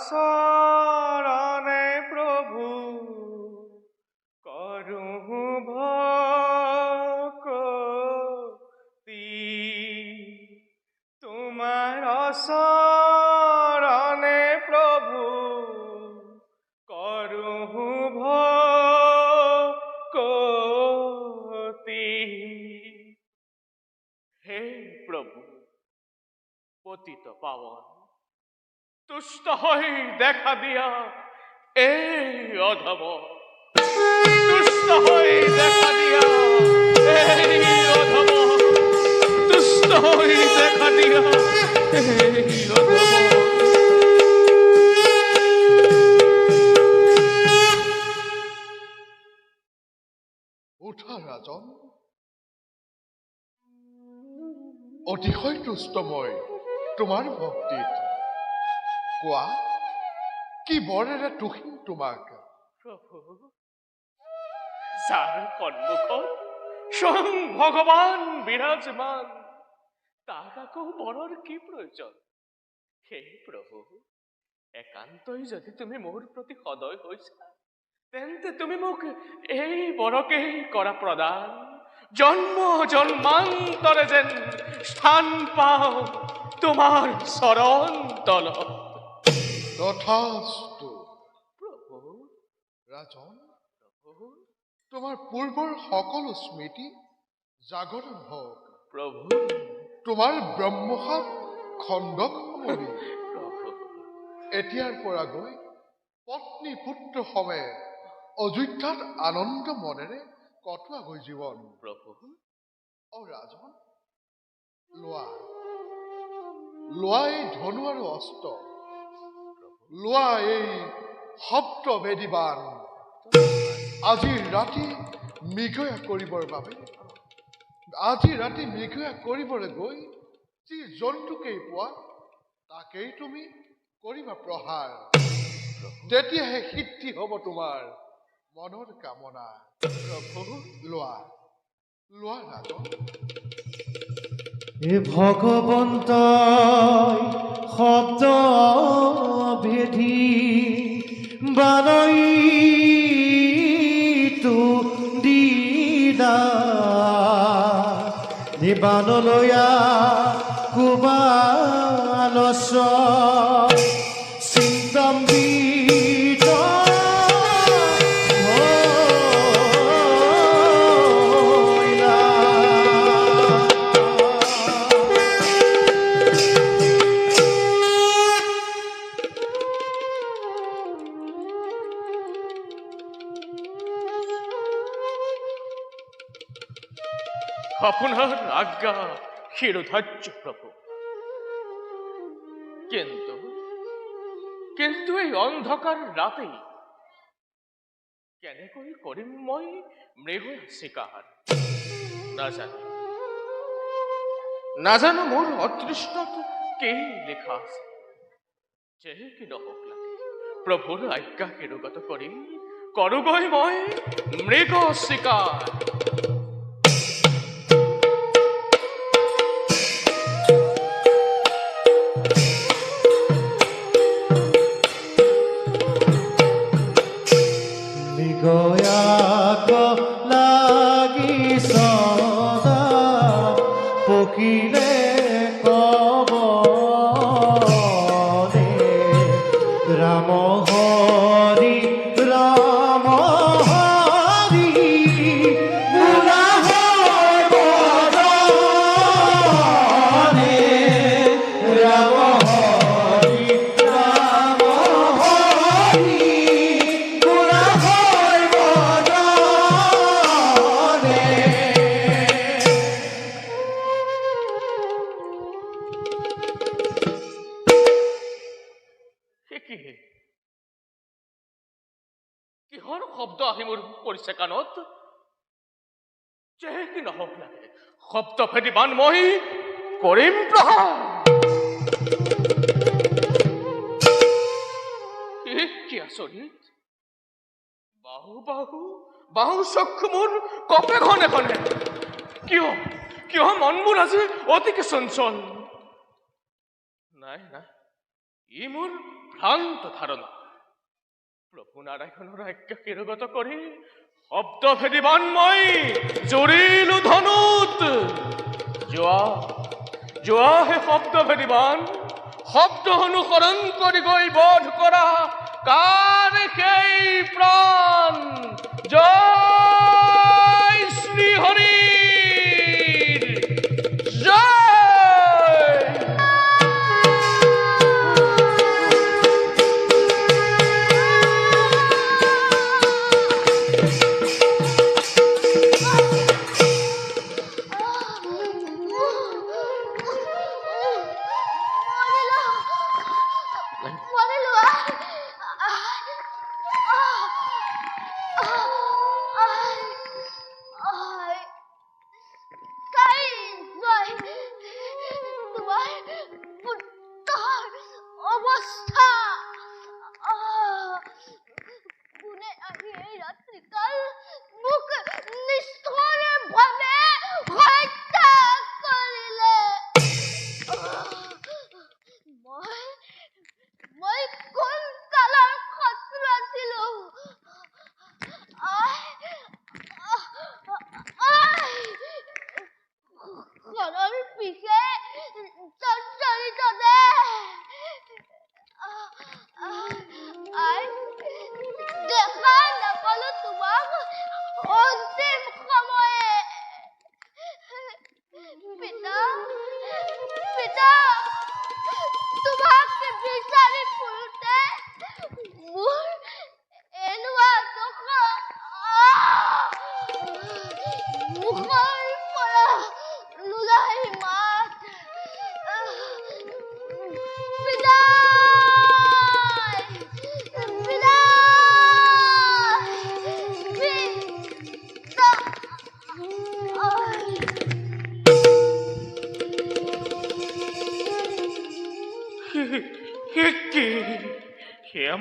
শরণে প্রভু করুহু ভক্তি তোমার শরণে প্রভু করুহু ভক্তি। হে প্রভু পতিত পাবন তুষ্ট হই দেখা দিয়া এই অধম, তুষ্ট হই দেখা দিয়া এই অধম, তুষ্ট হই দেখা দিয়া এই অধম। উঠা ৰাজন, অতিশয় তুষ্ট মই তোমাৰ ভক্তিত। কোৱা কি বৰেৰে তুহিম তোমাক? প্ৰভু, যাৰ সন্মুখত স্বয়ং ভগৱান বিৰাজমান, তাক আকৌ বৰৰ কি প্ৰয়োজন? হে প্ৰভু, একান্তই যদি তুমি মোৰ প্ৰতি সদয় হৈছা, তেন্তে তুমি মোক এই বৰকেই কৰা প্ৰদান, জন্ম জন্মান্তৰে যেন স্থান পাওঁ তোমাৰ চৰণ তলত। তথাস্তু। প্ৰভু। ৰাজন, প্ৰভু, তোমাৰ পূৰ্বৰ সকলো স্মৃতি জাগৰণ হওক। প্ৰভু, তোমাৰ ব্ৰহ্মসাপ খণ্ডক সমৰি প্ৰভু, এতিয়াৰ পৰা গৈ পত্নী পুত্ৰ সমে অযোধ্যাত আনন্দ মনেৰে কটোৱা গৈ জীৱন। প্ৰভু। ৰাজন, লোৱা লোৱা এই ধনু আৰু অস্ত্ৰ, লোৱা এই সপ্ত বেদীবান। আজি ৰাতি মৃগয়া কৰিবৰ বাবে, আজি ৰাতি মৃগয়া কৰিবলৈ গৈ যি জন্তুকেই পোৱা তাকেই তুমি কৰিবা প্ৰহাৰ। তেতিয়াহে সিদ্ধি হ'ব তোমাৰ মনৰ কামনা। প্ৰভু, লোৱা লোৱা ৰাজন। ভগৱন্ত শব্দ বানলয়া কুবালস চিন্তম্বিত হইলা। আপনার আজ্ঞা শিরোধার্য প্রভু। কিন্তু কিন্তু এই অন্ধকার রাতে কেন করি করিমময় মৃগ শিকার না জানো মোর অদৃষ্টত কে লেখা আছে। যে কি নহক লাগে প্রভুর আজ্ঞা কিরগত করি করুগয়ময় মৃগ শিকার। গয়াক লাগি সদা পকিলে কবনে রাম হরি রাম হরি মুলা হয় বদনে রাম হরি রাম হরি মুলা হয় বদনে। কিহৰ শব্দ আহি মোৰ পৰিছে কাণত। যে কি নহক লাগে শব্দ ভেদি বান মই কৰিম প্ৰহাৰ। কি আচৰিত বাহু বাহু বাহু চক্ষু মোৰ কপে ঘনে ঘনে। কিয় কিয় মনবোৰ আজি অতিকে চঞ্চল। নাই নাই ই মোৰ ভ্ৰান্ত ধাৰণা। প্ৰভু নাৰায়ণৰ আজ্ঞা কিৰগত কৰি শব্দ ভেদি বান মই জুৰিলো ধনুত। যোৱা যোৱা হে শব্দ ভেদি বান শব্দ অনুসৰণ কৰি গৈ বধ কৰা কাৰ সেই প্ৰাণ। জয় শ্ৰী হৰিৰ জয়।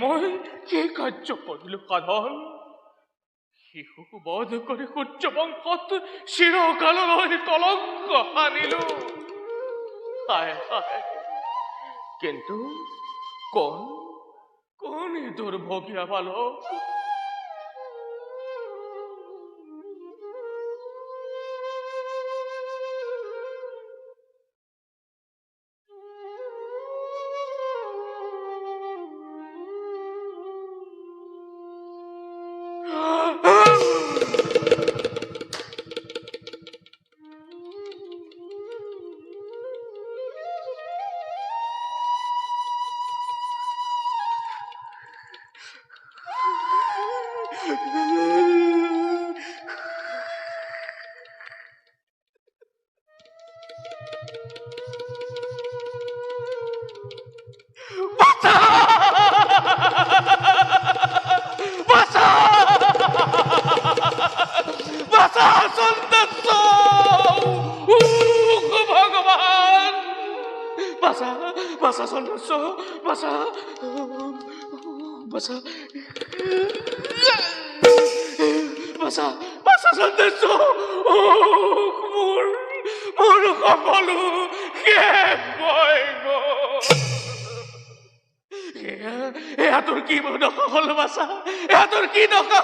মই কি কাৰ্য কৰিলো সাধন। শিশু বধ কৰি সূৰ্য বংশত চিৰকাললৈ কলংক সানিলো। হায় হায় কিন্তু কোন কোন এই দুৰ্ভগীয়া বালক। বাঁচা! বাঁচা! বাঁচা সন্তান! ভগবান! বাঁচা! বাঁচা সন্তান! বাঁচা! বাঁচা! বাঁচা! বাঁচা সন্তান! মোৰ মোৰ সকলো শেষ হৈ গ'ল। এয়া তোৰ কি দশা হ'ল বাছা? এয়া তোৰ কি দশা?